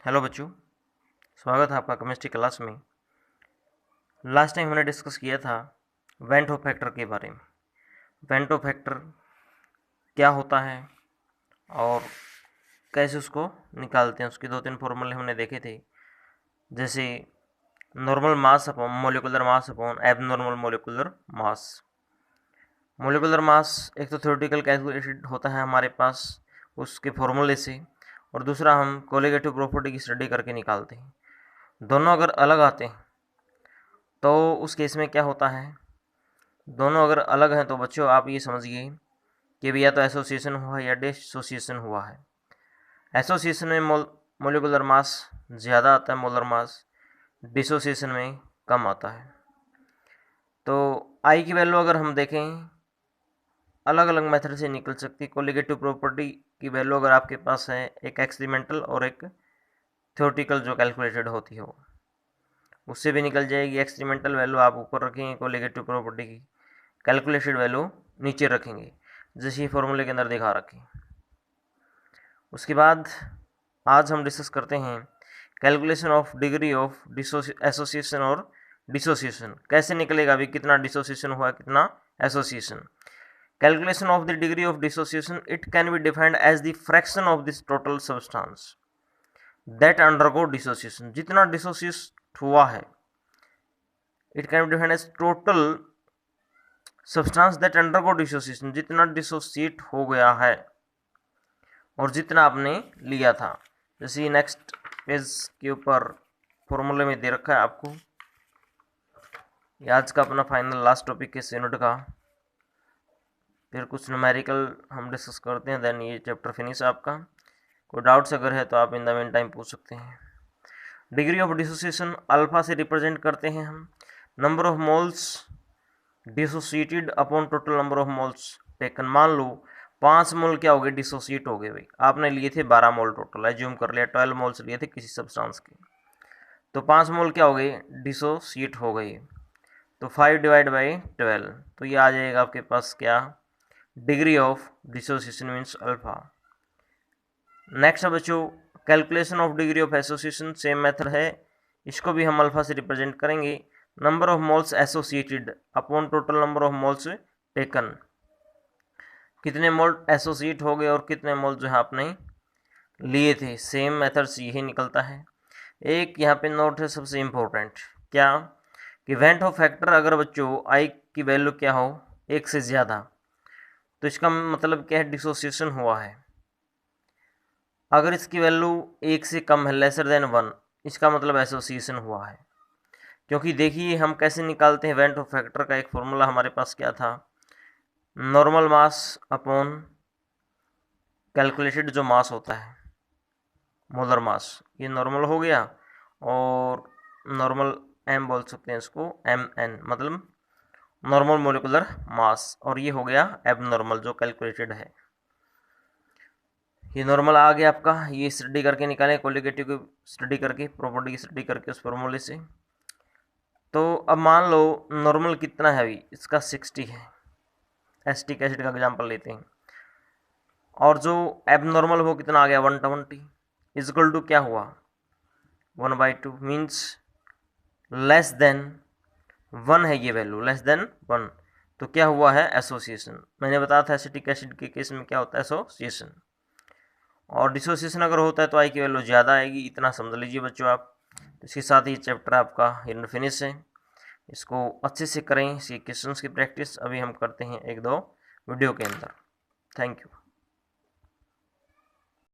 Hello बच्चों, स्वागत है आपका केमिस्ट्री क्लास में। लास्ट टाइम हमने डिस्कस किया था वेंट ऑफ फैक्टर के बारे में। वेंट ऑफ फैक्टर क्या होता है और कैसे उसको निकालते हैं, उसके दो तीन फॉर्मूले हमने देखे थे। जैसे normal mass upon molecular mass upon abnormal molecular mass. Molecular mass एक तो थ्योरेटिकल कैलकुलेटेड होता है हमारे पास उसके फॉर्मूले से, और दूसरा हम कोलिगेटिव प्रॉपर्टी की स्टडी करके निकालते हैं। दोनों अगर अलग आते हैं तो उस केस में क्या होता है, दोनों अगर अलग हैं तो बच्चों आप ये समझिए कि भैया तो एसोसिएशन हुआ है या डिसोसिएशन हुआ है। एसोसिएशन में मोलिकुलर मास ज़्यादा आता है, मोलर मास डिसोसिएशन में कम आता है। तो आई की वैल्यू अगर हम देखें अलग अलग मेथड से निकल सकती है। कोलिगेटिव प्रॉपर्टी की वैल्यू अगर आपके पास है, एक एक्सपेरिमेंटल और एक थ्योरेटिकल जो कैलकुलेटेड होती हो, उससे भी निकल जाएगी। एक्सपेरिमेंटल वैल्यू आप ऊपर रखेंगे, कोलिगेटिव प्रॉपर्टी की कैलकुलेटेड वैल्यू नीचे रखेंगे, जैसे फॉर्मूले के अंदर दिखा रखें। उसके बाद आज हम डिस्कस करते हैं calculation of degree of association और डिसोसिएशन। कैसे निकलेगा अभी कितना डिसोसिएशन हुआ कितना association. Calculation of the degree of dissociation, it can be defined as the fraction of this total substance that undergo dissociation. जितना डिसोसिएट हुआ है, it can be defined as total substance that undergo dissociation, जितना dissociate हो गया है और जितना आपने लिया था। जैसे नेक्स्ट पेज के ऊपर फॉर्मूले में दे रखा है आपको। आज का अपना फाइनल लास्ट टॉपिक है इस यूनिट का। फिर कुछ न्यूमेरिकल हम डिस्कस करते हैं, देन ये चैप्टर फिनिश आपका। कोई डाउट्स अगर है तो आप इन द मेन टाइम पूछ सकते हैं। डिग्री ऑफ डिसोसिएशन अल्फा से रिप्रेजेंट करते हैं हम। Number of moles dissociated upon total number of moles taken. मान लो 5 मोल क्या हो गए, डिसोसिएट हो गए। भाई आपने लिए थे 12 मोल टोटल, एज्यूम कर लिया 12 मोल्स लिए थे किसी सब्सटेंस के, तो 5 मोल क्या हो गए, डिसोसिएट हो गए। तो 5 डिवाइड बाई 12, तो ये आ जाएगा आपके पास क्या, degree of dissociation means alpha. Next है बच्चों calculation of degree of association, same method है, इसको भी हम अल्फा से रिप्रेजेंट करेंगे। Number of moles associated upon total number of moles taken. कितने मोल एसोसिएट हो गए और कितने मोल जो है आपने लिए थे, सेम मेथड से यही निकलता है। एक यहाँ पे नोट है सबसे इम्पोर्टेंट, क्या कि वेंट ऑफ फैक्टर अगर बच्चों आई की वैल्यू क्या हो, 1 से ज़्यादा, तो इसका मतलब क्या है, डिसोसिएशन हुआ है। अगर इसकी वैल्यू 1 से कम है, लेसर देन 1, इसका मतलब एसोसिएशन हुआ है। क्योंकि देखिए हम कैसे निकालते हैं वेंट ऑफ फैक्टर का, एक फॉर्मूला हमारे पास क्या था, नॉर्मल मास अपॉन कैलकुलेटेड जो मास होता है मोलर मास, ये नॉर्मल हो गया, और नॉर्मल एम बोल सकते हैं इसको, एम एन मतलब नॉर्मल मोलिकुलर मास, और ये हो गया एबनॉर्मल जो कैलकुलेटेड है। ये नॉर्मल आ गया आपका, ये स्टडी करके निकालें, कोलिगेटिव की स्टडी करके, प्रॉपर्टी की स्टडी करके उस फॉर्मूले से। तो अब मान लो नॉर्मल कितना है, अभी इसका 60 है, एसिटिक एसिड का एग्जांपल लेते हैं, और जो एबनॉर्मल वो कितना आ गया 120, इजकल टू क्या हुआ 1/2, मीन्स लेस देन 1 है ये वैल्यू, लेस देन 1, तो क्या हुआ है एसोसिएशन। मैंने बताया था एसिटिक एसिड के केस में क्या होता है, एसोसिएशन। और डिसोसिएशन अगर होता है तो आई की वैल्यू ज़्यादा आएगी, इतना समझ लीजिए बच्चों आप। इसके साथ ही चैप्टर आपका यूनिट फिनिश है, इसको अच्छे से करें, इसके क्वेश्चंस की प्रैक्टिस अभी हम करते हैं 1-2 वीडियो के अंदर। Thank you.